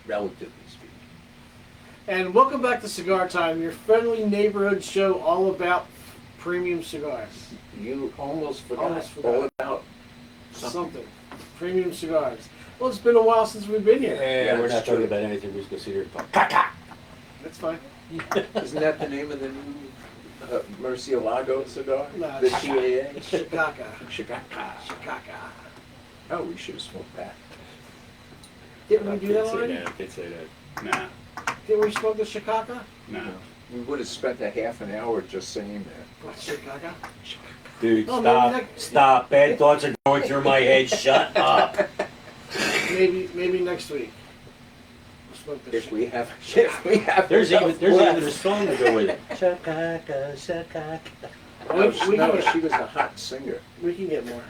relatively speaking. And welcome back to Cigar Time, your friendly neighborhood show all about premium cigars. You almost forgot, All about something. Premium cigars. Well, it's been a while since we've been here. Yeah, we're not talking about anything. We're just going to sit here and talk. Caca! That's fine. Isn't that the name of the new Murcielago cigar? No, The TAA? Chicaca. Chicaca. Chicaca. Oh, we should have smoked that. Didn't we do that already? Did say that. Nah, Didn't we smoke the Chicaca? nah. We would have spent a half an hour just saying that. What, Chicaca? Dude, Oh, stop. maybe next- Stop. Bad thoughts are going through my head. Shut up. Maybe next week. We'll smoke the If we have There's enough even left. a song to go with it. Shakaka, shakaka. No, We no, can- she was a hot singer. We can get more.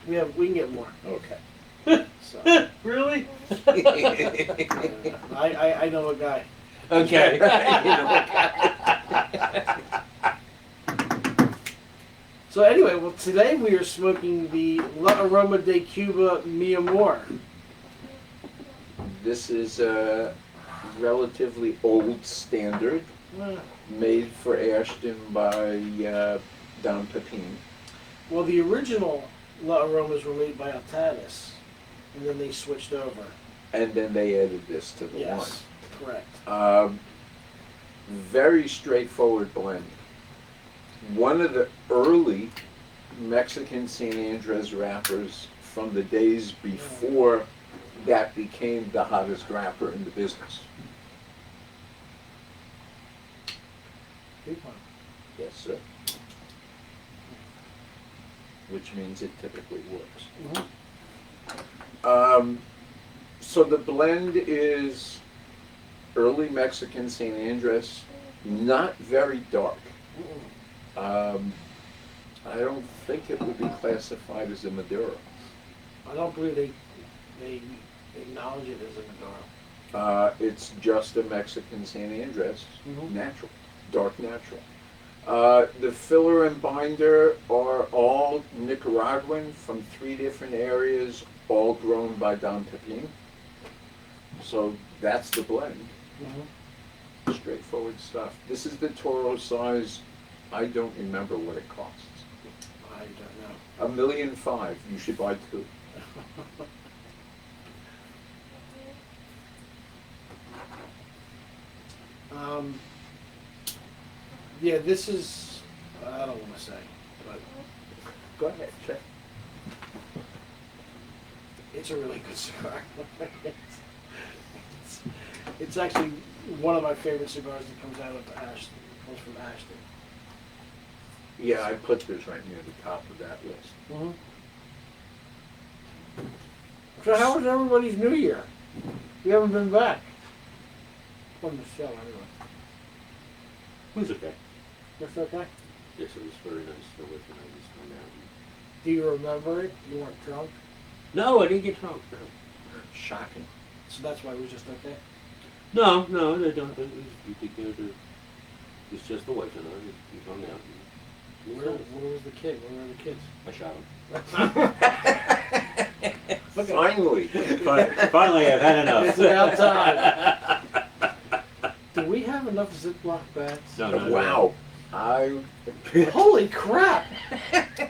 We can get more. Okay. So Really? I know a guy. Okay. So anyway, well today we are smoking the Aroma de Cuba Mi Amore. This is a relatively old standard, made for Ashton by Don Pepin. Well, the original La Aromas were made by Altanis, and then they switched over. And then they added this to the Yes, correct. line. Very straightforward blend. One of the early Mexican San Andres wrappers from the days before that became the hottest wrapper in the business. Big one. Yes, sir. Which means it typically works. So the blend is early Mexican San Andres, not very dark. I don't think it would be classified as a Maduro. I don't believe they acknowledge it as a Maduro. It's just a Mexican San Andres, Mhm. natural, dark natural. The filler and binder are all Nicaraguan from 3 different areas, all grown by Don Pepin. So that's the blend. Straightforward stuff. This is the Toro size. I don't remember what it costs. I don't know. $1.5 million. You should buy 2. Yeah, this is, I don't want to say, but Go ahead, check. it's a really good cigar. It's actually one of my favorite cigars that comes out of Ashton, comes from Ashton. Yeah, I put this right near the top of that list. So how was everybody's New Year? We haven't been back. On the show, anyway. It was okay. That's okay? Yes, it was very nice to with you. I just went out. Do you remember it? You weren't drunk? No, I didn't get drunk. No. Shocking. So that's why it was just okay? No, they don't. It's just the wife and I. We hung out. Where was the kid? Where were the kids? I shot him. Finally. Finally, I've had enough. It's about time. Do we have enough Ziploc bags? No, no, no. Wow. Holy crap!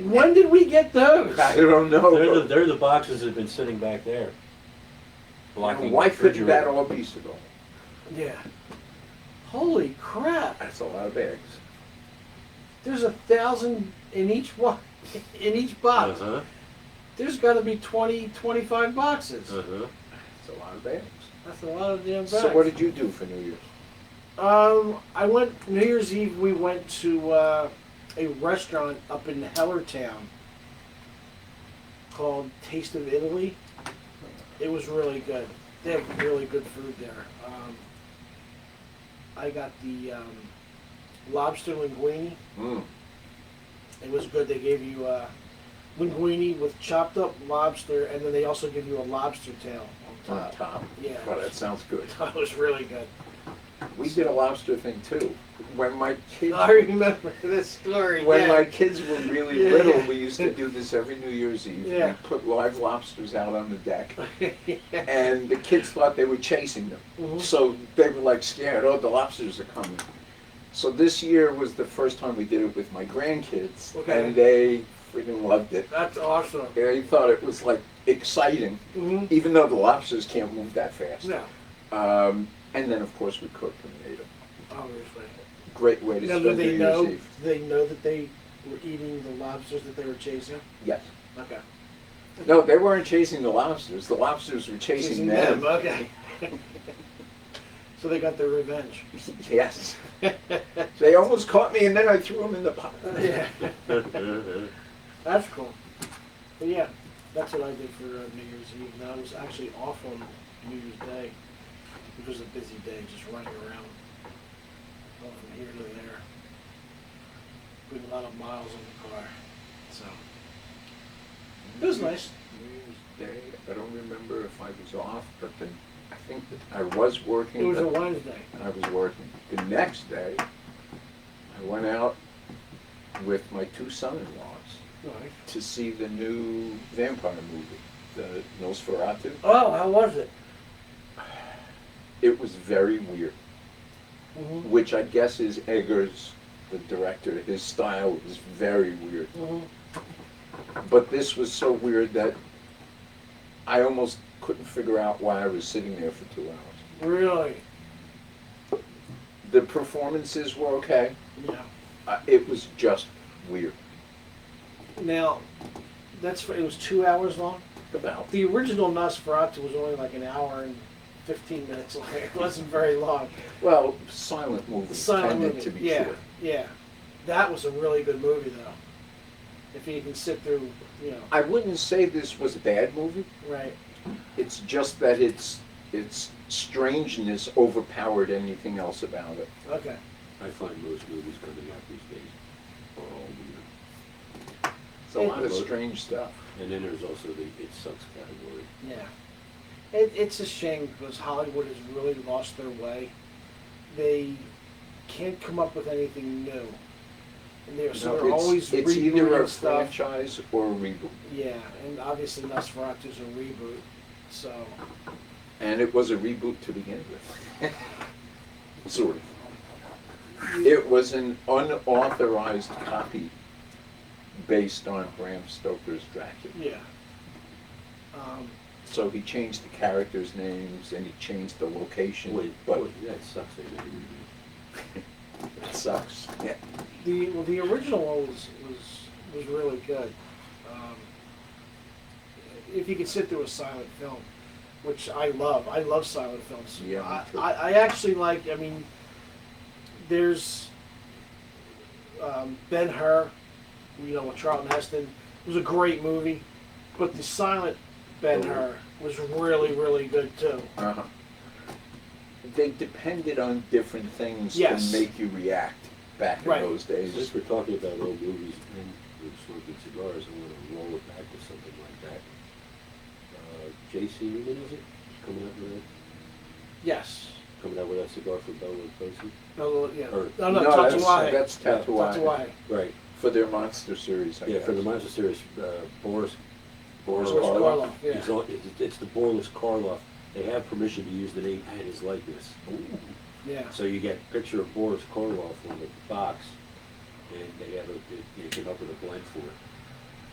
When did we get those? I don't know. They're the boxes that have been sitting back there. Blocking Why the couldn't that refrigerator. all be so? Yeah. Holy crap! That's a lot of bags. There's 1,000 in each one, in each box. Uh-huh. There's got to be 20, 25 boxes. Uh-huh. That's a lot of bags. That's a lot of damn bags. So what did you do for New Year's? I went New Year's Eve. We went to a restaurant up in Hellertown called Taste of Italy. It was really good. They have really good food there. I got the lobster linguine. It was good. They gave you linguine with chopped up lobster, and then they also give you a lobster tail on top. On top. Yeah. Oh, that sounds good. It was really good. We did a lobster thing too. when my kids I remember this story. when yeah. my kids were really Yeah, little, yeah. we used to do this every New Year's Eve. Yeah. We put live lobsters out on the deck, Yeah. and the kids thought they were chasing them. Mhm. So they were like scared. Oh, the lobsters are coming. So this year was the first time we did it with my grandkids, Okay. and they freaking loved it. That's awesome. They thought it was like exciting, Mm-hmm. even though the lobsters can't move that fast. Yeah, And then of course we cooked them and ate them. obviously. Great way to Now, spend do New they Year's know? Eve. Do they know that they were eating the lobsters that they were chasing? Yes. Okay. No, they weren't chasing the lobsters. The lobsters were chasing them. Okay. So they got their revenge. Yes. They almost caught me, and then I threw them in the pot. Yeah. That's cool. But yeah, that's what I did for New Year's Eve. Now I was actually off on New Year's Day. It was a busy day, just running around, going from here to there, putting a lot of miles on the car. So it was nice. New Year's Day, I don't remember if I was off, but then I think that I was working. It was a but Wednesday. I was working. The next day, I went out with my two son-in-laws Nice. to see the new vampire movie, the Nosferatu. Oh, how was it? It was very weird, Mm-hmm. which I guess is Eggers, the director. His style is very weird. Mm-hmm. But this was so weird that I almost couldn't figure out why I was sitting there for 2 hours. Really? The performances were okay. Yeah. It was just weird. Now, it was 2 hours long. About. The original Nosferatu was only like an hour and 15 minutes long. It wasn't very long. Well, silent movies Silent tended movie. to be Yeah, short. yeah. That was a really good movie, though. If you can sit through, you know. I wouldn't say this was a bad movie. Right. It's just that its strangeness overpowered anything else about it. Okay. I find most movies coming out these days are all weird. It's a lot of strange stuff. And then there's also the it sucks category. Yeah. It's a shame because Hollywood has really lost their way. They can't come up with anything new. And so they're always it's either a rebooting stuff. franchise or a reboot. Yeah, and obviously Nosferatu's a reboot, so. And it was a reboot to begin with. Sort of. It was an unauthorized copy based on Bram Stoker's Dracula. Yeah. So he changed the characters' names and he changed the location. Wait, but that sucks. They made a reboot. it sucks. Yeah. The original one was really good. If you could sit through a silent film, which I love silent films. Yeah, me too. I actually like. I mean, there's Ben-Hur, you know, with Charlton Heston. It was a great movie, but the silent Ben-Hur was really, really good too. Uh-huh. They depended on different things Yes. to make you react back in Right. those days. Since we're talking about old movies and with smoking cigars, I'm going to roll it back to something like that. J.C. Newman, is it? Yes. Coming out with that cigar for Bella and Tracy? No, yeah. Or- No, that's Tatuaje. Tatuaje. Tatuaje. Right. For their monster series, I Yeah, guess. for the Monster Series, Boris Boris Boris Karloff. Karloff, yeah. It's the Boris Karloff. They have permission to use the name and his likeness. Yeah. So you get a picture of Boris Karloff on the box, and they have they came up with a blend for it.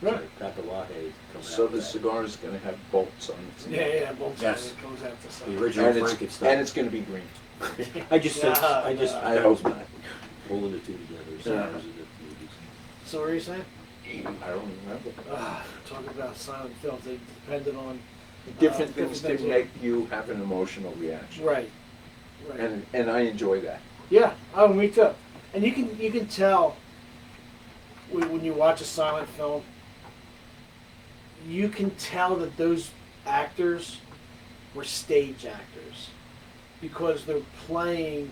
Right. Tatuaje comes So out the with that. cigar is going to have bolts on it. Yeah, both Yes. sides. It goes out the side. The original And Frankenstein. it's going to be green. I just I hope not. pulling the two together. Yeah. Cigars in the movies. So what are you saying? I don't remember. Talking about silent films, they depended on Different things to yeah. make you have an emotional reaction. Right. Right. And I enjoy that. Yeah. Oh, me too. And you can tell when you watch a silent film, you can tell that those actors were stage actors because they're playing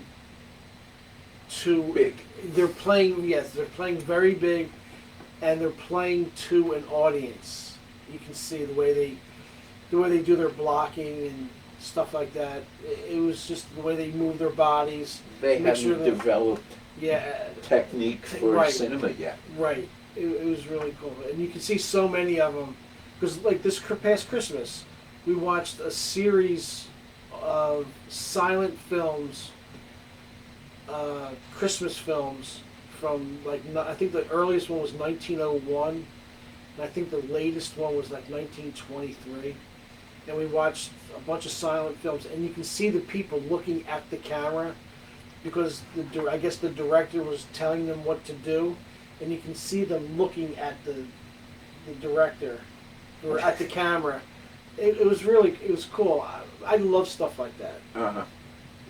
to Big. They're playing they're playing very big, and they're playing to an audience. You can see the way they do their blocking and stuff like that. It was just the way they move their bodies. They Make haven't sure that- developed Yeah, technique for Right. cinema yet. right. It was really cool, and you can see so many of them. Because like this past Christmas, we watched a series of silent films, Christmas films from like I think the earliest one was 1901, and I think the latest one was like 1923. And we watched a bunch of silent films, and you can see the people looking at the camera because I guess the director was telling them what to do, and you can see them looking at the director or at the camera. It was cool. I love stuff like that. Uh-huh.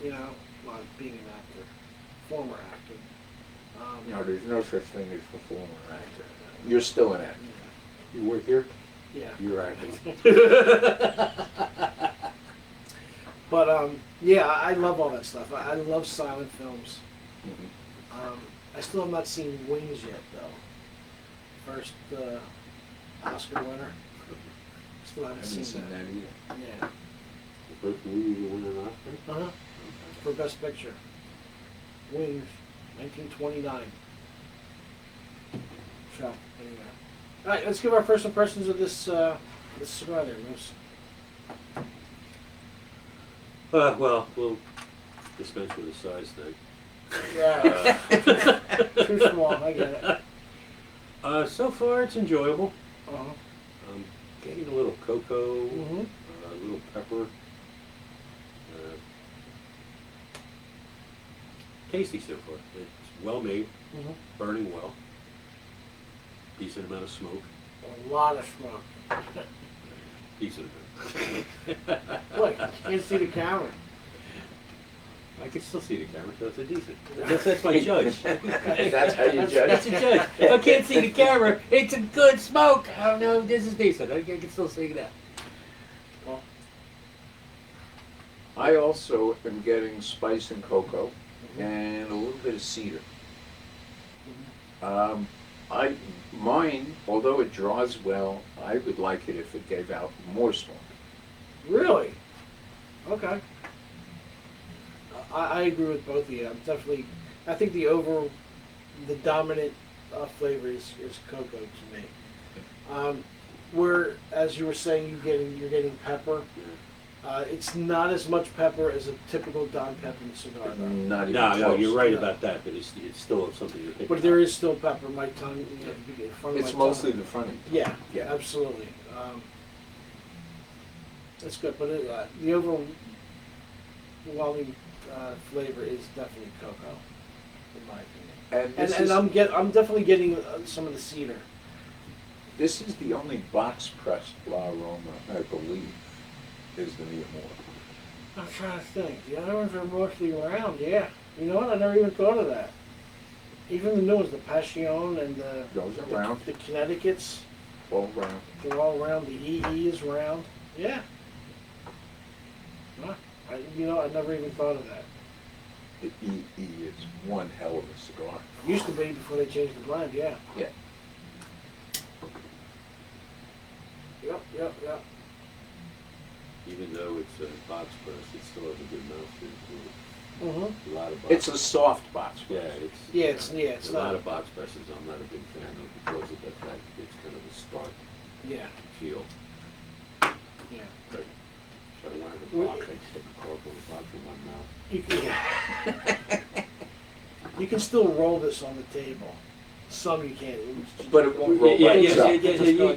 You know, well, being an actor, former actor. No, there's no such thing as a former actor. You're still an actor. You work here? Yeah. You're acting. But yeah, I love all that stuff. I love silent films. Mhm. I still have not seen Wings yet, though. First Oscar winner. Still haven't Haven't seen seen that. that either. Yeah. The first movie you win an Oscar? Uh huh. For Best Picture. Wings, 1929. So anyway, all right. Let's give our first impressions of this this cigar there, Moose. Well, we'll dispense with the size thing. Yeah. Too small. I get it. So far, it's enjoyable. Uh-huh. Getting a little cocoa, Mm-hmm. a little pepper. Tasty so far. It's well made, Mm-hmm. burning well. Decent amount of smoke. A lot of smoke. Decent amount. Look, you can't see the camera. I can still see the camera, so it's a decent. That's my judge. That's how you That's judge. a judge. If I can't see the camera, it's a good smoke. Oh no, this is decent. I can still see that. I also am getting spice and cocoa and a little bit of cedar. Mine, although it draws well, I would like it if it gave out more smoke. Really? Okay. I agree with both of you. I think the dominant flavor is cocoa to me. Where, as you were saying, you're getting pepper. It's not as much pepper as a typical Don Pepin cigar, though. Not even No, close. you're right No. about that, but it's still something to pick But there is still pepper. My tongue, in front of It's my mostly tongue. the front end. Yeah, Yeah. absolutely. That's good, but the overwhelming flavor is definitely cocoa, in my opinion. And this I'm definitely getting some of the cedar. this is the only box pressed La Aroma, I believe, is the Amore. I'm trying to think. The other ones are mostly around. Yeah, you know what? I never even thought of that. Even the new ones, the Passion and Those are round, the Connecticut's, all round. they're all round. The EE is round. Yeah. Huh. I never even thought of that. The EE is one hell of a cigar. Used to be before they changed the blend. Yeah. Yeah. Yep. Even though it's a box press, it still has a good mouthfeel. Mm-hmm. A lot of box. It's a soft box Yeah, press. It's a not. lot of box presses. I'm not a big fan of because of the fact it's kind of a stark Yeah. feel. Yeah. But if I wanted a box, I'd stick a cardboard box in my mouth. You can still roll this on the table. Some you can't. But it won't roll by itself.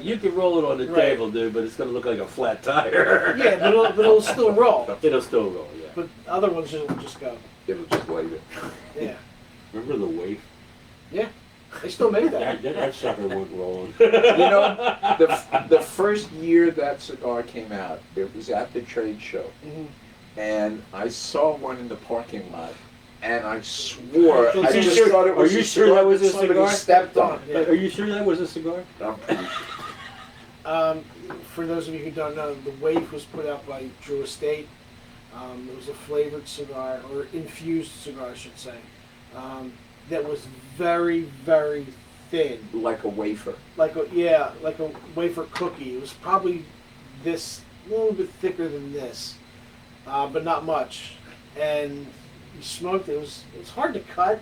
You can roll it on the Right. table, dude, but it's going to look like a flat tire. Yeah, but it'll still roll. It'll still roll, yeah. But other ones will just go. It'll just wave it. Yeah. Remember the waif? Yeah. They still make that. That sucker went rolling. You know, the first year that cigar came out, it was at the trade show. Mhm. And I saw one in the parking lot. And I swore, Are I you just sure- thought it are was you a sure cigar that was a somebody cigar? stepped on. Yeah. Are you sure that was a cigar? I'm pretty sure. For those of you who don't know, the Waif was put out by Drew Estate. It was a flavored cigar, or infused cigar, I should say, that was very, very thin. Like a wafer. Like a wafer cookie. It was probably this, a little bit thicker than this. but not much. And he smoked. It was hard to cut.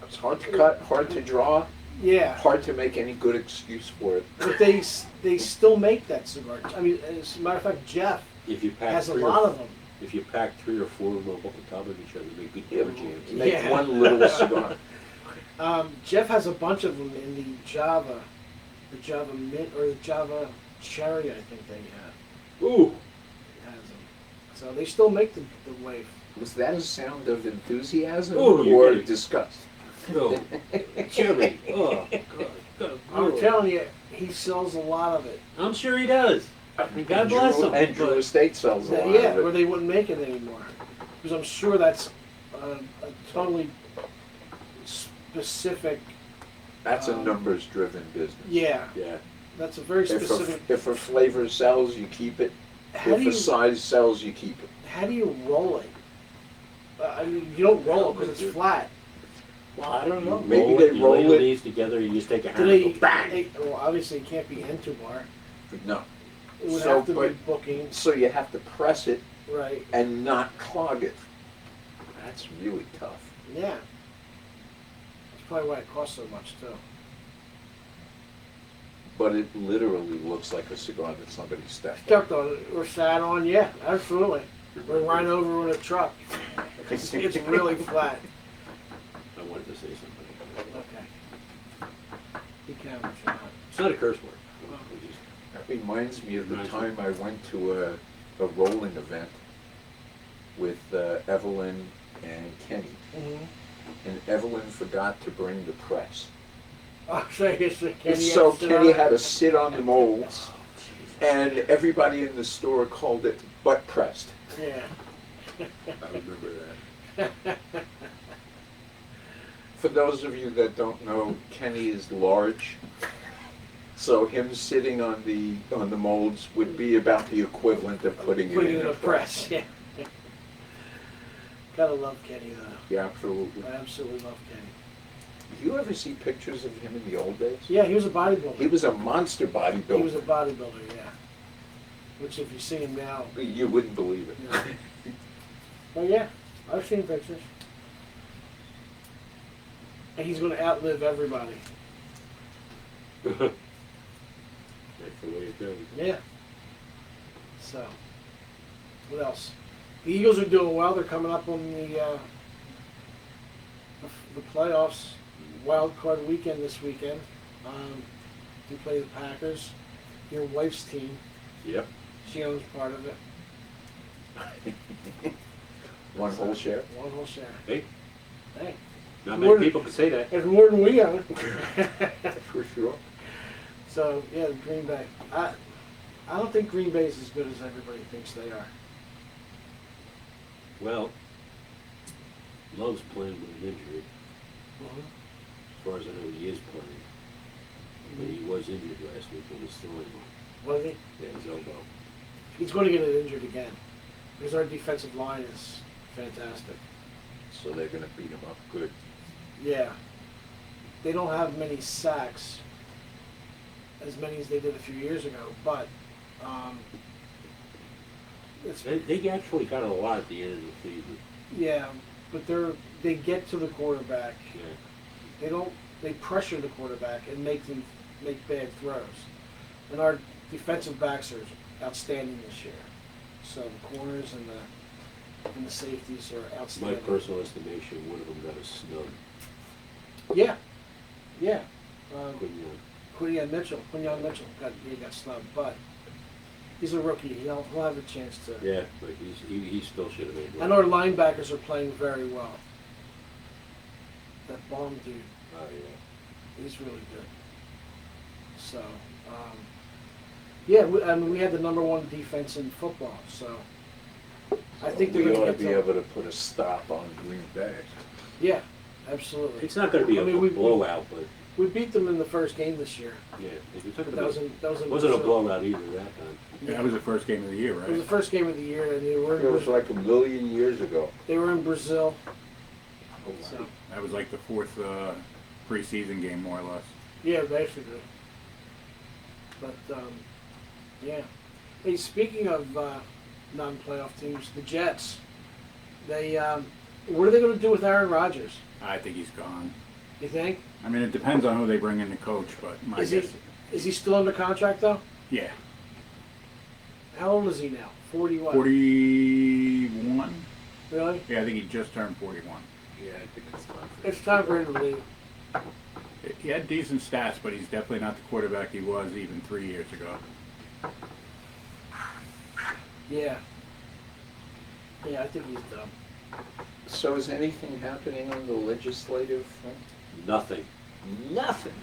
It's hard to cut, hard to draw, Yeah, hard to make any good excuse for it. but they still make that cigar. I mean, as a matter of fact, Jeff If you pack has a three lot or, of them. if you pack 3 or 4 of them up on top of each other, they make good Yeah, jams. make Yeah. one little cigar. Jeff has a bunch of them in the Java Mint or the Java Cherry. I think they have. Ooh, Has them. So they still make the wave. Was that a sound of enthusiasm Oh, you're or kidding. disgust? no, cherry. Oh, God. I'm telling you, he sells a lot of it. I'm sure he does. And God And bless Drew- him. And Drew but- Estate sells a lot Yeah, of or it. they wouldn't make it anymore. Because I'm sure that's a totally specific. That's a numbers-driven business. Yeah, Yeah. that's a very If specific. if a flavor sells, you keep it. How If do a you size sells, you keep it. how do you roll it? I mean, you don't roll it because it's flat. Well, I don't know. Maybe roll they it, you roll lay it- these together, you just take a Do hammer they? and go bang. Well, obviously, it can't be N2 bar. No. It would So, have to be but- booking, So you have to press it right? and not clog it. That's really tough. Yeah. That's probably why it costs so much too. But it literally looks like a cigar that somebody stepped on. Stepped on it or sat on, yeah, absolutely. Or ran over with a truck. It's really flat. I wanted to say something. Okay. You can, if you want. It's not a curse word. That reminds me of the Reminds time I went to a rolling event with Evelyn and Kenny. Mm-hmm. And Evelyn forgot to bring the press. Oh, so yes, So Kenny had to sit on the molds, and everybody in the store called it butt pressed. Yeah. I remember that. For those of you that don't know, Kenny is large, so him sitting on the molds would be about the equivalent of putting it in a press. Yeah. Gotta love Kenny though. Yeah, absolutely. I absolutely love Kenny. You ever see pictures of him in the old days? Yeah, he was a bodybuilder. He was a monster He was a bodybuilder. bodybuilder, yeah. Which if you see him now, You wouldn't believe it. yeah. But yeah, I've seen pictures. And he's gonna outlive everybody. That's the way it goes. Yeah. So, what else? The Eagles are doing well. They're coming up on the playoffs. Wild card weekend this weekend. We play the Packers. Your wife's team. Yep. She owns part of it. One whole share. One whole share. Hey, Hey, not More- many people can say that. it's more than we own. For sure. So yeah, Green Bay. I don't think Green Bay is as good as everybody thinks they are. Well, Love's playing with an injury. As far as I know, he is playing. But he was injured last week when he was throwing one. Was he? Yeah, his elbow. He's going to get injured again because our defensive line is fantastic. So they're going to beat him up good. Yeah. They don't have many sacks, as many as they did a few years ago, but it's They actually got a lot at the end of the season. yeah, but they get to the quarterback. Yeah. They pressure the quarterback and make bad throws. And our defensive backs are outstanding this year. So the corners and the safeties are My outstanding. personal estimation, one of them got a snub. Yeah. Yeah. Quinyon. Quinyon Mitchell got snubbed, but he's a rookie. He'll have a chance to. Yeah, but he still should have made one. And our linebackers are playing very well. That bomb dude, Oh, yeah. he's really good. So, yeah, we had the #1 defense in football. So, I think they're we going ought to to get be able to put a stop on Green Bay. Yeah, absolutely. It's not going to be I mean, we- blowout, but We beat them in the first game this year. yeah, if you took But it, that was in wasn't a Brazil. blowout either that time. Yeah, that was the first game of the year, It was the right? first game of the year, and It was like a million years ago. they were in Brazil. Oh, So, That was like the fourth preseason game, more or less. yeah, basically. But yeah. Hey, speaking of non-playoff teams. The Jets. They, what are they going to do with Aaron Rodgers? I think he's gone. You think? I mean, it depends on who they bring in the coach, but my Is guess, he still under contract though? yeah, How old is he now? 41. 41. Really? Yeah, I think he just turned 41. Yeah, I think it's time. It's time for him to leave. He had decent stats, but he's definitely not the quarterback he was even 3 years ago. Yeah. Yeah, I think he's done. So is anything happening on the legislative front? Nothing. Nothing.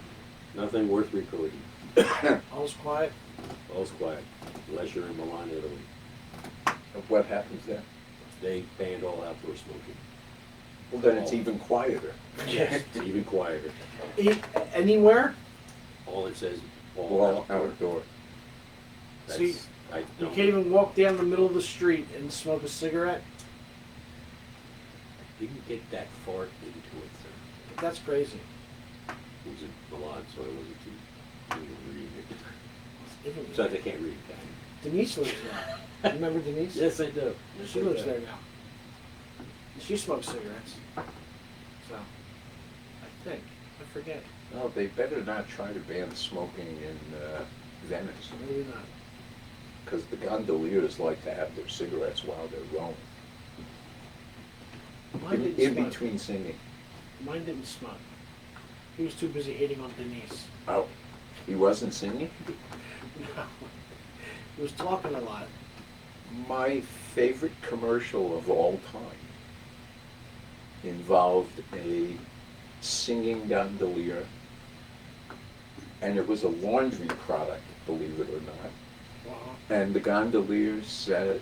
Nothing worth recording. All's quiet. All's quiet, unless you're in Milan, Italy. What happens there? They banned all outdoor smoking. Well, then it's even quieter. Yes. It's even quieter. Anywhere? All it says, all All outdoor. outdoor. See, I You don't. can't even walk down the middle of the street and smoke a cigarette? Didn't get that far into it, sir. That's crazy. It was in Milan, so I wasn't too reading it. Even- Besides, I can't read Italian. Denise lives there. Remember Denise? Yes, I do. She lives there now. She smokes cigarettes. So, I think. I forget. No, they better not try to ban smoking in Venice, Maybe not. because the gondoliers like to have their cigarettes while they're rowing. Mine In didn't smoke. between singing. Mine didn't smoke. He was too busy hating on Denise. Oh, he wasn't singing? No. He was talking a lot. My favorite commercial of all time involved a singing gondolier, and it was a laundry product, believe it or not. Wow. And the gondolier said,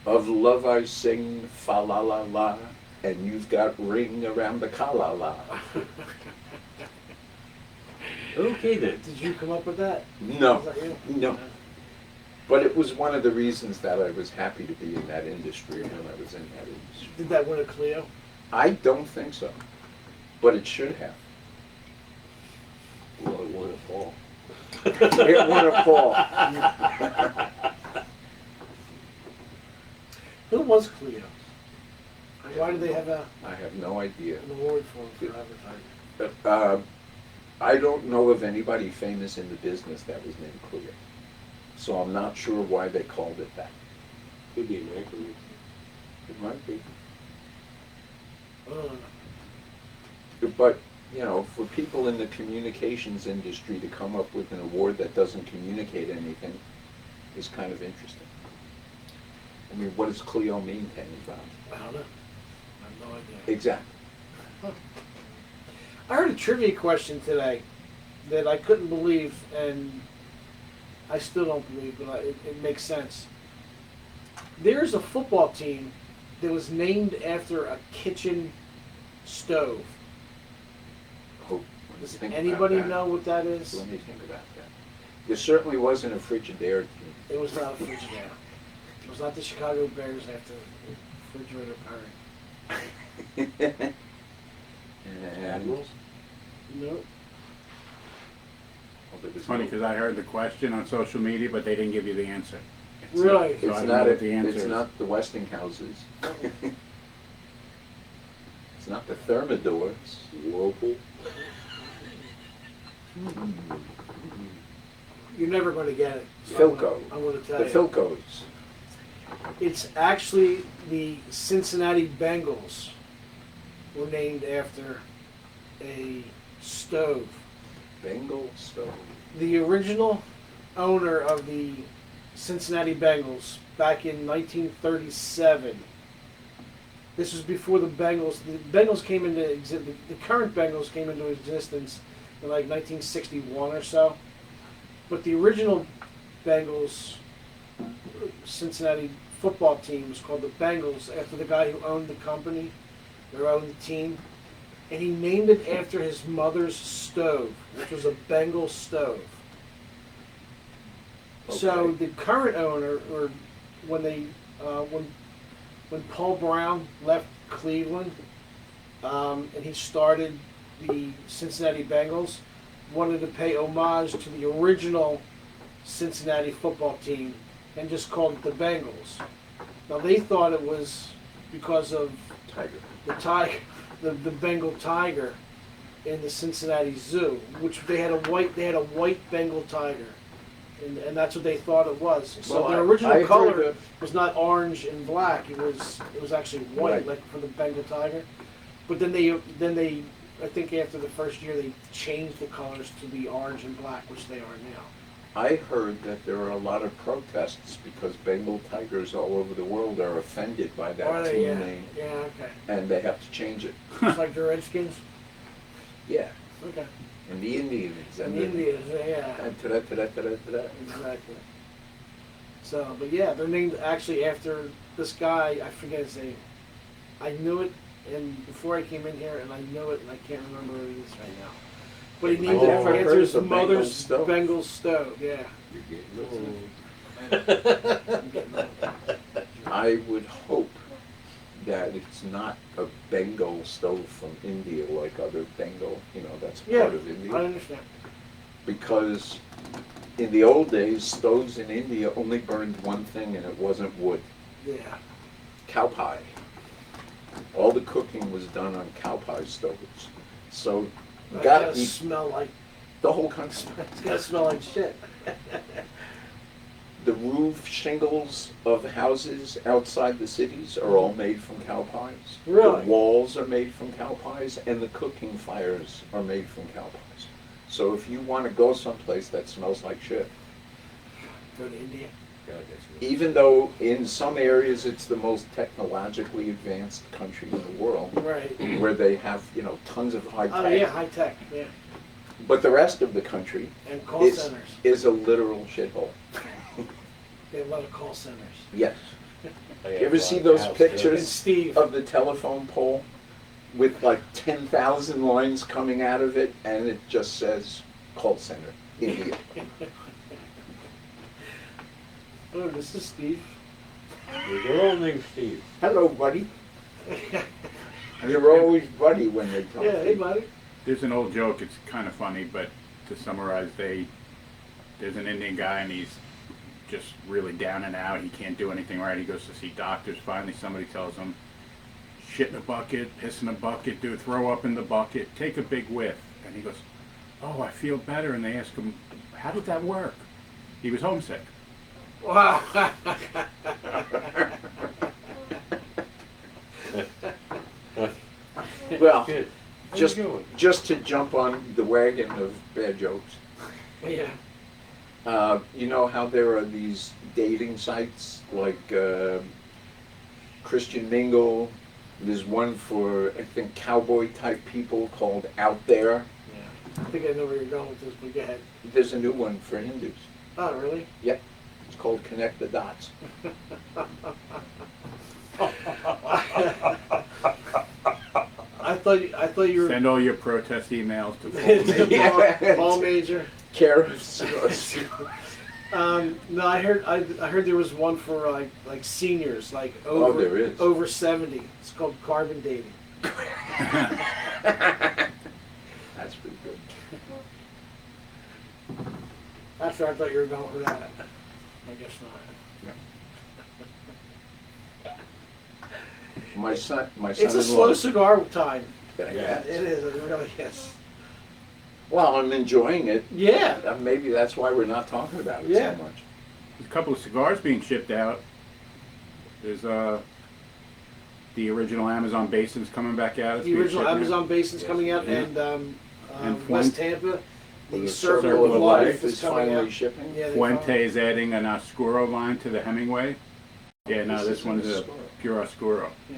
"Of love I sing, fa la la la, and you've got ring around the ka la la." Okay then. Did you come up with that? No, Was that you? no. But it was one of the reasons that I was happy to be in that industry when I was in that industry. Did that win a Clio? I don't think so, but it should have. Well, it won a fall. It won a fall. Who was Clio? Why do they have I have no idea. an award for advertising? I don't know of anybody famous in the business that was named Clear. So I'm not sure why they called it that. Could be an acronym. It might be. Oh, But, you know, for people in the communications industry to come up with an award that doesn't communicate anything is kind of interesting. I mean, what does Clio mean to anybody? I don't know. I have no idea. Exactly. I heard a trivia question today that I couldn't believe, and I still don't believe, but it makes sense. There's a football team that was named after a kitchen stove. Oh, let me Does think about anybody that. know what that is? Let me think about that. It certainly wasn't a Frigidaire team. It was not a Frigidaire. It was not the Chicago Bears after the refrigerator party. And Admirals? No. It's funny because I heard the question on social media, but they didn't give you the answer. Really? So I It's don't not, know what the answer it's is. not the Westinghouses. It's not the Thermidors. Whirlpool? You're never going to get it. Philco. I'm going to tell The you. Philcos. It's actually the Cincinnati Bengals were named after a stove. Bengal stove. The original owner of the Cincinnati Bengals back in 1937. This was before the Bengals. The Bengals came into the current Bengals came into existence in like 1961 or so. But the original Bengals Cincinnati football team was called the Bengals after the guy who owned the company, or owned the team. And he named it after his mother's stove, which was a Bengal stove. So Okay. the current owner, or when they, when Paul Brown left Cleveland, and he started the Cincinnati Bengals, wanted to pay homage to the original Cincinnati football team and just called it the Bengals. Now they thought it was because of Tiger. the tiger, the Bengal tiger in the Cincinnati Zoo, which they had a white Bengal tiger, and that's what they thought it was. So Well, their I original heard color that- was not orange and black; it was actually white, Right. like for the Bengal tiger. But then they I think after the first year they changed the colors to be orange and black, which they are now. I heard that there are a lot of protests because Bengal tigers all over the world are offended by Are that they? team Yeah. name, Yeah. Okay. and they have to change it. Just like the Redskins. Yeah, Okay. and the Indians And the Indians. Yeah. and ta-da. Exactly. So, but yeah, they're named actually after this guy. I forget his name. I knew it, and before I came in here, and I know it, and I can't remember who it is right now. But he named I've it never after heard his of the Bengal mother's stove. Bengal stove. Yeah. You're getting old. I'm getting old. I would hope that it's not a Bengal stove from India like other Bengal, that's Yeah, part of India. I understand. Because in the old days, stoves in India only burned one thing, and it wasn't wood. Yeah. Cow pie. All the cooking was done on cow pie stoves. So you It's gotta gotta eat smell like. the whole country. It's gotta smell like shit. The roof shingles of houses outside the cities are all made from cow pies. Really? The walls are made from cow pies, and the cooking fires are made from cow pies. So if you want to go someplace that smells like shit, Go to India. God, that's good. even though in some areas it's the most technologically advanced country in the world, Right. where they have, tons of high Oh tech. yeah, high tech. Yeah. But the rest of the country And call is, centers. is a literal shithole. They have a lot of call centers. Yes. I You have ever a see lot of those cows, And pictures Steve. of the telephone pole with like 10,000 lines coming out of it, and it just says call center, India. Oh, this is Steve. too. Your girl named Steve. Hello, buddy. You're always buddy when they talk. Yeah, hey buddy. There's an old joke, it's kind of funny, but to summarize, there's an Indian guy and he's just really down and out. He can't do anything right. He goes to see doctors. Finally, somebody tells him, shit in a bucket, piss in a bucket, throw up in the bucket, take a big whiff. And he goes, oh, I feel better. And they ask him, how did that work? He was homesick. Wow. Well, Good. How's just it going? just to jump on the wagon of bad jokes. Yeah. You know how there are these dating sites like Christian Mingle. There's one for, I think, cowboy type people called Out There. Yeah. I think I know where you're going with this, but go ahead. There's a new one for Hindus. Oh, really? Yep. It's called Connect the Dots. I thought you were Send all your protest emails to Yeah. Paul Major. Care of No, I heard there was one for like seniors, like Oh, over there is. over 70. It's called carbon dating. That's pretty good. That's where I thought you were going with that. I guess not. My It's a son-in-law. slow cigar time. Yeah. It is. It really is. Well, I'm enjoying it. Yeah. Maybe that's why we're not talking about it Yeah. so much. There's a couple of cigars being shipped out. There's the original Amazon Basins coming back out. It's The being original shipped now. Amazon Basin's Yes. coming out, Yeah. and West Tampa, Well, the the Circle of Life is coming finally out. shipping. Yeah, they Fuente finally- is adding an Oscuro line to the Hemingway. Yeah, no, this isn't one's a Oscuro. pure Oscuro. Yeah.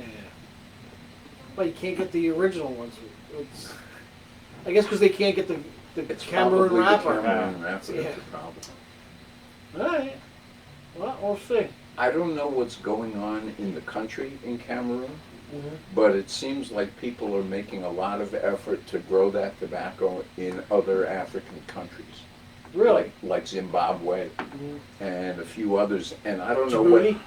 Well, you can't get the original ones. It's, I guess because they can't get the It's Cameroon probably the wrapper. Cameroon wrapper Yeah. that's the problem. All right. Well, we'll see. I don't know what's going on in the country in Cameroon, Mm-hmm. but it seems like people are making a lot of effort to grow that tobacco in other African countries. Really? Like Zimbabwe Mm-hmm. and a few others. And I don't know what. Djibouti?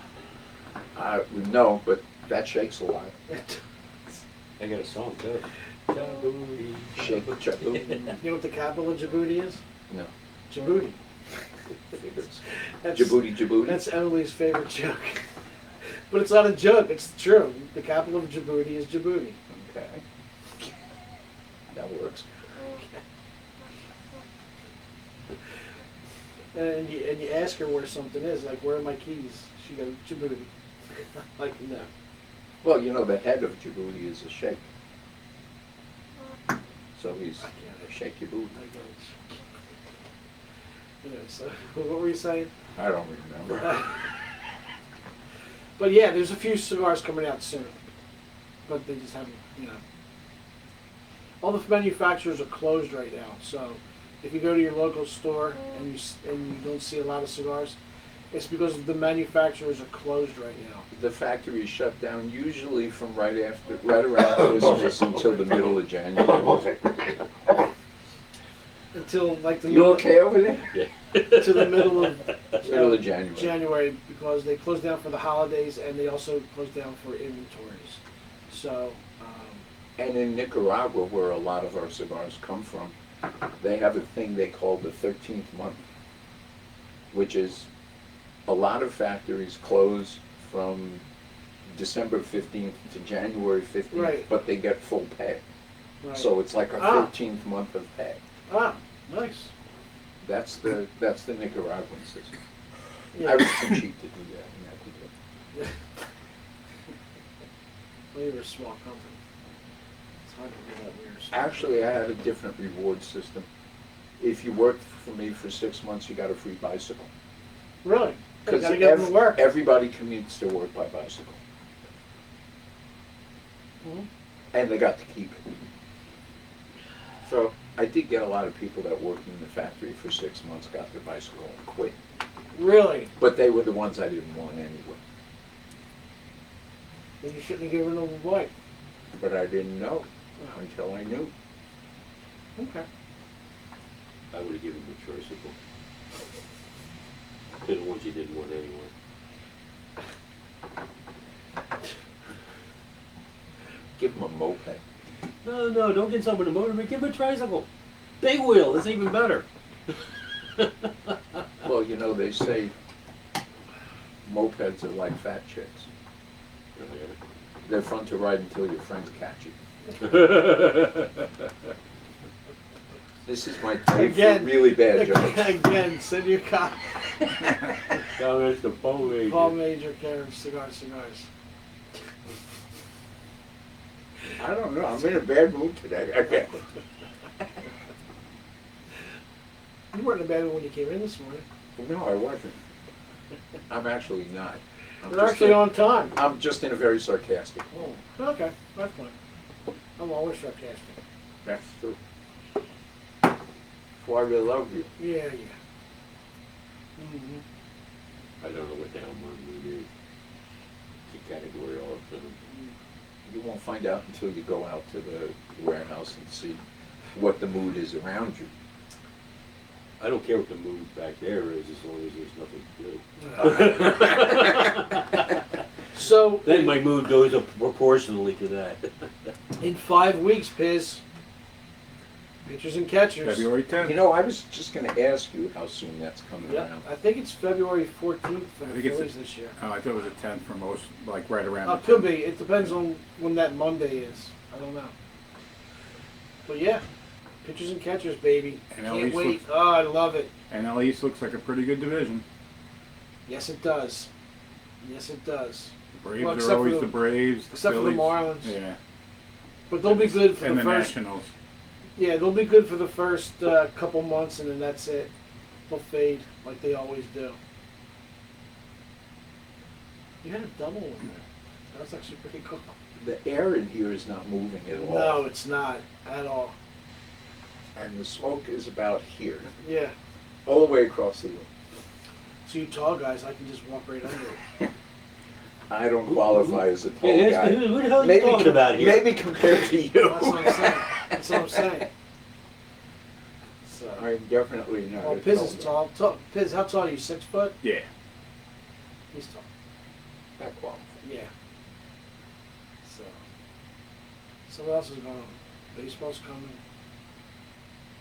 No, but that shakes a lot. I got a song too. Djibouti. Shake Djibouti. You know what the capital of Djibouti is? No. Djibouti. Figures. That's, Djibouti. That's Emily's favorite joke. But it's not a joke, it's true. The capital of Djibouti is Djibouti. Okay. That works. And you ask her where something is, like, where are my keys? She goes, Djibouti. Like, no. Well, you know, the head of Djibouti is a sheikh. So he's Sheikh Djibouti. Yeah, so, what were you saying? I don't remember. But yeah, there's a few cigars coming out soon. But they just haven't, you know. All the manufacturers are closed right now, so if you go to your local store and you don't see a lot of cigars, it's because the manufacturers are closed right now. The factory shut down usually from right around Christmas until the middle of January. Until like the You middle, okay over there? Yeah. to the middle of Middle of January. January, because they closed down for the holidays and they also closed down for inventories. So, And in Nicaragua, where a lot of our cigars come from, they have a thing they call the 13th month, which is a lot of factories close from December 15th to January 15th, Right. but they get full pay. right. So it's like a Ah. 13th month of pay. Nice. That's the Nicaraguan system. Yeah. I was too cheap to do that. We had to do it. Well, you're a small company. It's hard to do that when you're a small Actually, I had a different reward system. If you worked for me for 6 months, you got a free bicycle. company. Really? You Because gotta get them to work. everybody commutes to work by bicycle. Mhm. And they got to keep it. So I did get a lot of people that worked in the factory for 6 months, got their bicycle and quit. Really? But they were the ones I didn't want anyway. Then you shouldn't have given them a bike. But I didn't know until I knew. Okay. I would have given him a tricycle. They're the ones you didn't want anyway. Give them a moped. No, don't get someone a motor, but give him a tricycle. Big wheel, that's even better. Well, you know, they say mopeds are like fat chicks. They're fun to ride until your friends catch you. This is my tape Again. for really bad jokes. Again, send your cop. No, that's the Paul Major. Paul Major, Karen, cigars. I don't know. I'm in a bad mood today. Okay. You weren't in a bad mood when you came in this morning. No, I wasn't. I'm actually not. You're actually on time. I'm just in a very sarcastic mood. Oh, okay, that's fine. I'm always sarcastic. That's true. That's why I really love you. Yeah. Mm-hmm. I don't know what the hell my mood is. It's a category all of them. You won't find out until you go out to the warehouse and see what the mood is around you. I don't care what the mood back there is as long as there's nothing to do. So, Then my mood goes up proportionally to that. in 5 weeks, Piz, pitchers and catchers. February 10th. You know, I was just going to ask you how soon that's coming Yeah, around. I think it's February 14th for I the think it's Phillies this year. Oh, I thought it was the 10th for most, like right around. Oh, the could 10th. be. It depends on when that Monday is. I don't know. But yeah, pitchers and catchers, baby. And Can't East wait. looks- Oh, I love it. NL East looks like a pretty good division. Yes, it does. Yes, it does. The Braves Well, are except for always the- the Braves. except for the Phillies. Marlins. Yeah. But they'll be good for And the the first. Nationals. Yeah, they'll be good for the first couple months, and then that's it. They'll fade like they always do. You had a double in there. That's actually pretty cool. The air in here is not moving at all. No, it's not at all. And the smoke is about here, Yeah. all the way across the room. So you tall guys, I can just walk right under it. I don't qualify as a tall Yeah, guy. who the hell are you talking about here? Maybe compared to you. That's what I'm saying. That's what I'm saying. So. I'm definitely not. Well, a Piz is guy. tall. Piz, how tall are you? 6 foot? Yeah. He's tall. Not qualified. Yeah. So what else is going on? Baseball's coming.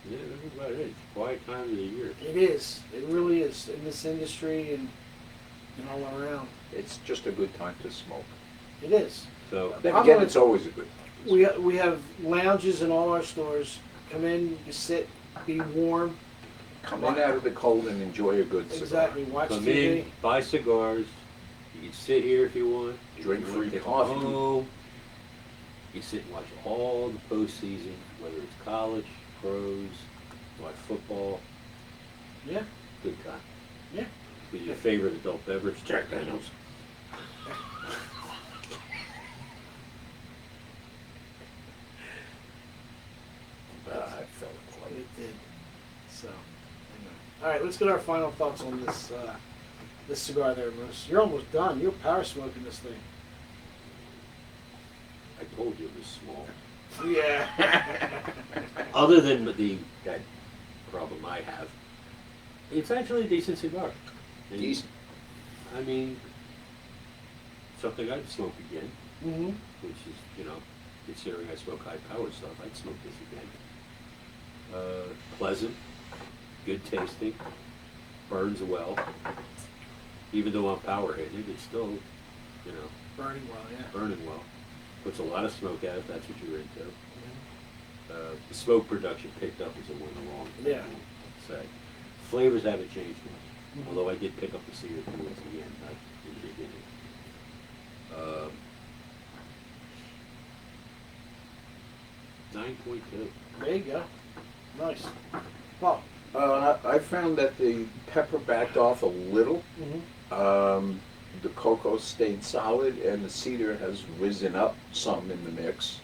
Yeah, that's about it. It's a quiet time of the year. It is. It really is in this industry and all around. It's just a good time to smoke. It is. So, Then I'm again, gonna- it's always a good time to smoke. We have lounges in all our stores. Come in, you sit, be warm. Come in out of the cold and enjoy a good cigar. Exactly. Watch come TV. in, buy cigars. You can sit here if you want. Drink If you want, free take 'em coffee. home. You sit and watch all the postseason, whether it's college, pros, watch football. Yeah. Good time. Yeah. With your favorite adult beverage, Jack Daniels. I felt quite. It did. So, anyway. All right, let's get our final thoughts on this this cigar there, Bruce. You're almost done. You're power smoking this thing. I told you it was small. Yeah. Other than that problem I have, it's actually a decent cigar. And, Decent. I mean, something I'd smoke again, Mhm. which is, considering I smoke high-powered stuff, I'd smoke this again. Pleasant, good tasting, burns well. Even though I'm power hitting it, it's still, Burning well, yeah. burning well. Puts a lot of smoke out if that's what you're into. The smoke production picked up as it went along. Yeah. I'd say. Flavors haven't changed much, although I did pick up the cedar towards the end, not in the beginning. 9.2. There you go. Nice. Well. I found that the pepper backed off a little. Mhm. The cocoa stayed solid, and the cedar has risen up some in the mix.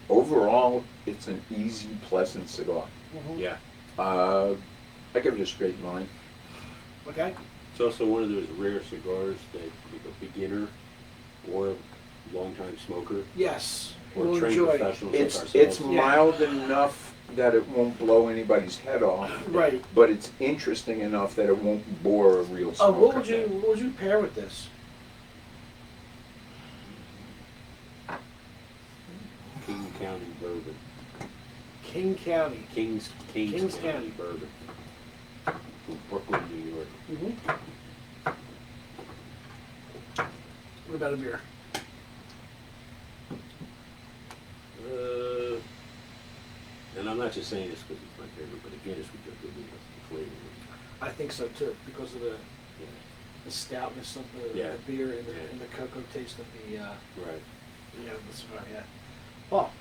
Overall, it's an easy, pleasant cigar. Mhm. Yeah. I give it a straight 9. Okay. It's also one of those rare cigars that a beginner or a long-time smoker Yes. or We'll trained enjoy. professionals like It's ourselves. mild enough that it won't blow anybody's head off, Right. but it's interesting enough that it won't bore a real Oh, smoker. what would you pair with this? King County bourbon. King County. Kings Kings County County. bourbon. From Brooklyn, New York. Mhm. What about a beer? And I'm not just saying this because it's my favorite, but again, it's because of the flavor. I think so too, because of the Yeah. the stoutness of the, Yeah. the beer and the, Yeah. and the cocoa taste of the Right. the cigar. Yeah. Paul.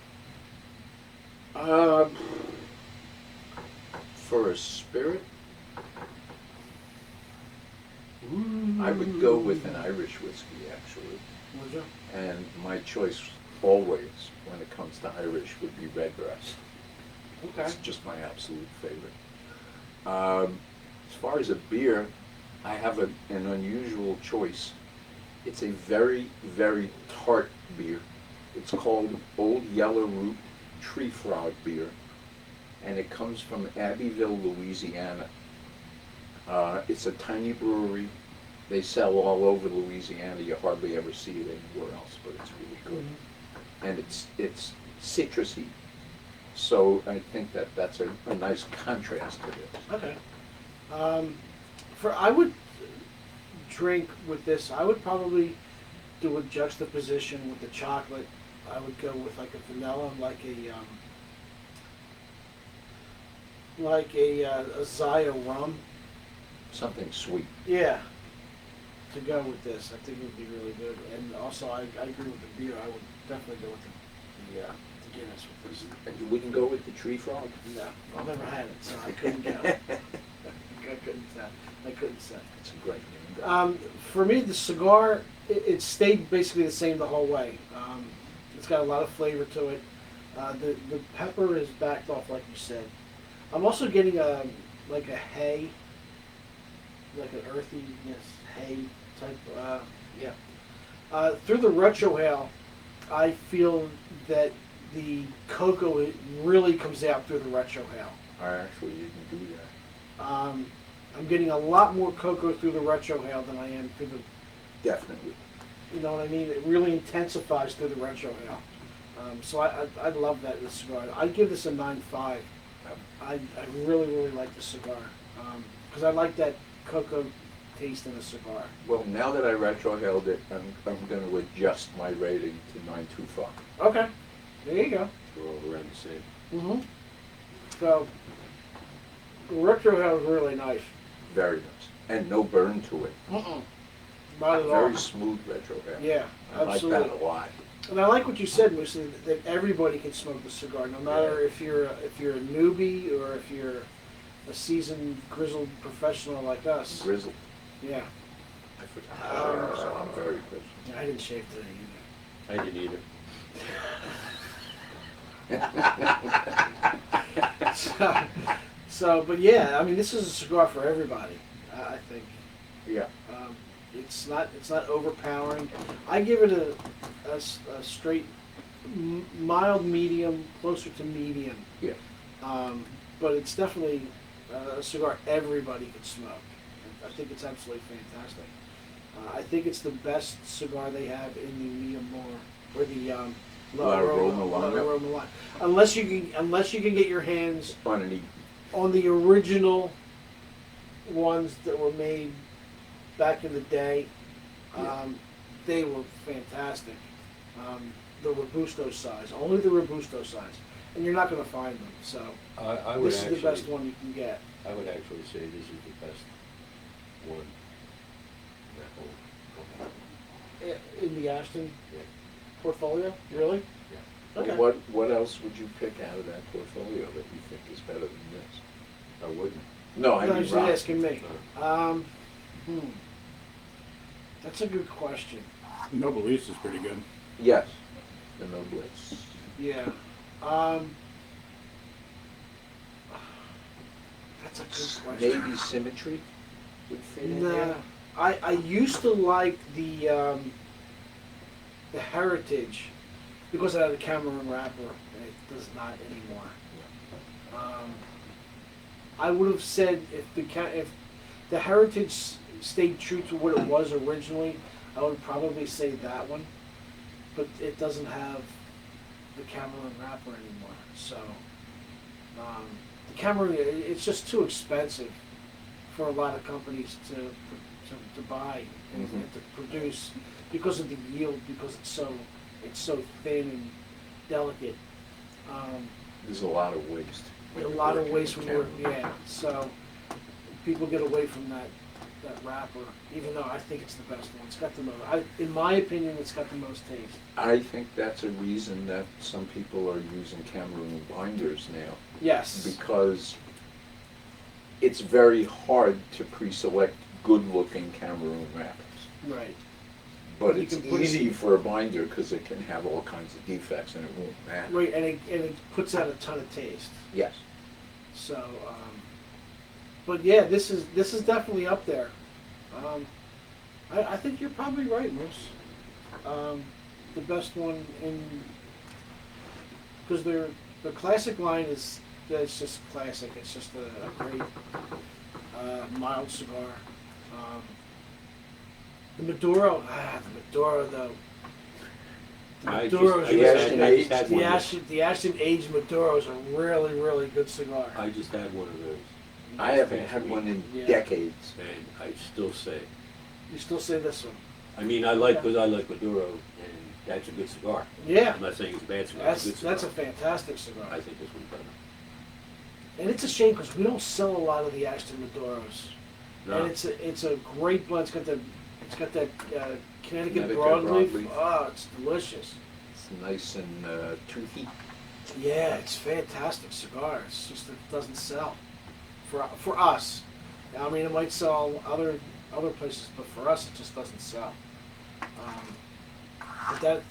For a spirit, I would go with an Irish whiskey, actually. Would you? And my choice always, when it comes to Irish, would be Redbreast. Okay. It's just my absolute favorite. As far as a beer, I have an unusual choice. It's a very, very tart beer. It's called Old Yellow Root Tree Frog Beer, and it comes from Abbeville, Louisiana. It's a tiny brewery. They sell all over Louisiana. You hardly ever see it anywhere else, but it's really good. Mhm. And it's citrusy. So I think that's a nice contrast to this. Okay. I would drink with this. I would probably do a juxtaposition with the chocolate. I would go with like a vanilla, like a Zaya rum. Something sweet. Yeah. To go with this, I think it would be really good. And also, I agree with the beer. I would definitely go with the Guinness with this. And you wouldn't go with the tree frog? No, I've never had it, so I couldn't go. I couldn't say. It's a great name. For me, the cigar, it stayed basically the same the whole way. It's got a lot of flavor to it. The pepper is backed off, like you said. I'm also getting like a hay, like an earthiness, hay type. Through the retrohale, I feel that the cocoa it really comes out through the retrohale. I actually didn't do that. I'm getting a lot more cocoa through the retrohale than I am through the. Definitely. You know what I mean? It really intensifies through the retrohale. So I love that in the cigar. I'd give this a 9.5. I really, really like the cigar. Because I like that cocoa taste in a cigar. Well, now that I retrohaled it, I'm going to adjust my rating to 9.25. Okay, there you go. We're all around the same. Mm-hmm. So, retro is really nice. Very nice. And no burn to it. Not at all. Very smooth retrohale. Yeah, I like absolutely. that a lot. And I like what you said, Moose, that everybody can smoke the cigar, no matter if you're a newbie or if you're a seasoned, grizzled professional like us. Grizzled. Yeah. I forgot. So I'm very grizzled. I didn't shave today I didn't either. either. So, but yeah, I mean, this is a cigar for everybody. I think. Yeah. It's not overpowering. I give it a straight mild medium, closer to medium. Yeah. But it's definitely a cigar everybody can smoke. I think it's absolutely fantastic. I think it's the best cigar they have in the Amore or the La Aroma line. La Aroma line. Unless you can get your hands On the original ones that were made back in the day. They were fantastic. The Robusto size, only the Robusto size, and you're not going to find them. So I would this is actually, the best one you can get. I would actually say this is the best one. That whole In the Ashton Yeah. portfolio, really? Okay. What else would you pick out of that portfolio that you think is better than this? I wouldn't. No, I No, mean he's Rob. asking me. That's a good question. Noblesse is pretty good. Yes. The Noblesse. Yeah. That's a good question. Maybe Symmetry would fit in Nah, there. I used to like the Heritage because it had a Cameroon wrapper. It does not anymore. I would have said if the Heritage stayed true to what it was originally, I would probably say that one. But it doesn't have the Cameroon wrapper anymore. So the Cameroon, it's just too expensive for a lot of companies to buy and to produce because of the yield, because it's so thin and delicate. There's a lot of waste. A lot of waste when you're, Cameroon. so people get away from that wrapper, even though I think it's the best one. It's got the most, in my opinion, it's got the most taste. I think that's a reason that some people are using Cameroon binders now. Yes. Because it's very hard to pre-select good-looking Cameroon wrappers. Right. But You it's can put it easy in- for a binder because it can have all kinds of defects and it won't matter. Right, and it puts out a ton of taste. Yes. So, but yeah, this is definitely up there. I think you're probably right, Moose. The best one because the classic line is just classic. It's just a great mild cigar. The Maduro, the Maduro though. The I Maduro's just had one. the Ashton aged Maduro is a really, really good cigar. I just had one of those. I haven't had one in Yeah. decades. And I still say, You still say this one? I mean, I like Maduro, and that's a good cigar. Yeah. I'm not saying it's a bad cigar. It's a good cigar. That's a fantastic cigar. I think this one's better. And it's a shame because we don't sell a lot of the Ashton Maduros. No. And it's a great blend. It's got that Connecticut Connecticut broadleaf. broadleaf. Oh, it's delicious. It's nice and toothy. Yeah, it's a fantastic cigar. It's just it doesn't sell for us. I mean, it might sell other places, but for us, it just doesn't sell. But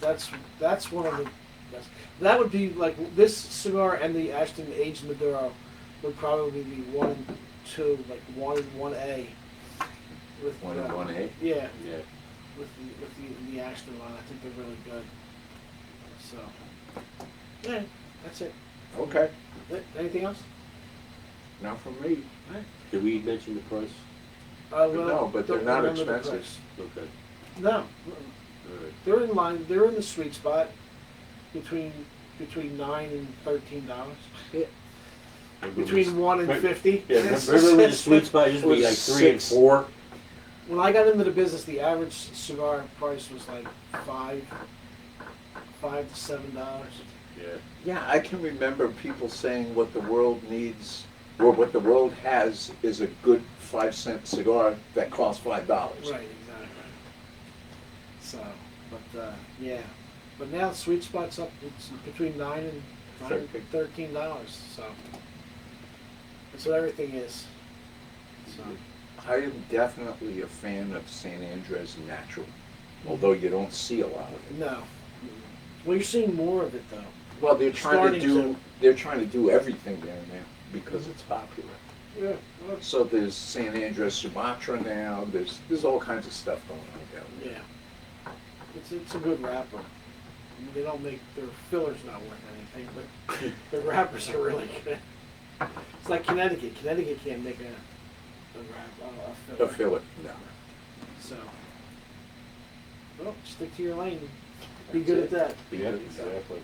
that's one of the best. That would be like this cigar and the Ashton aged Maduro would probably be 1 and 2, like 1 and 1A. With 1 and 1A. Yeah, Yeah. with the Ashton line, I think they're really good. So, yeah, that's it. Okay. Anything else? Not from me. Did we mention the price? No, but they're don't not remember the expensive. price. Okay. No, All right. they're in line. They're in the sweet spot. between $9 and $13. Remember Between 1 and 50. Yeah, remember when the sweet spot used to be like 3 and 4? When I got into the business, the average cigar price was like $5 to $7. Yeah. Yeah, I can remember people saying what the world needs, or what the world has, is a good 5-cent cigar that costs $5. Right, exactly. So, but yeah, but now the sweet spot's up. It's between $9 and $13. So that's what everything is. So I am definitely a fan of San Andres Natural, although you don't see a lot of it. no. Well, you're seeing more of it though. Well, they're trying Starting to do to. they're trying to do everything there now because it's popular. Yeah. Well, So there's San Andres Sumatra now. There's all kinds of stuff going on down there. yeah. It's a good wrapper. I mean, they don't make their fillers not worth anything, but the wrappers are really good. It's like Connecticut. Connecticut can't make a filler. A filler, no. So, well, stick to your lane. Be good at that. Yeah, exactly.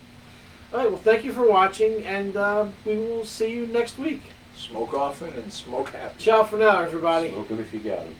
All right. Well, thank you for watching, and we will see you next week. Smoke often and smoke happy. Ciao for now, everybody. Smoke 'em if you got 'em.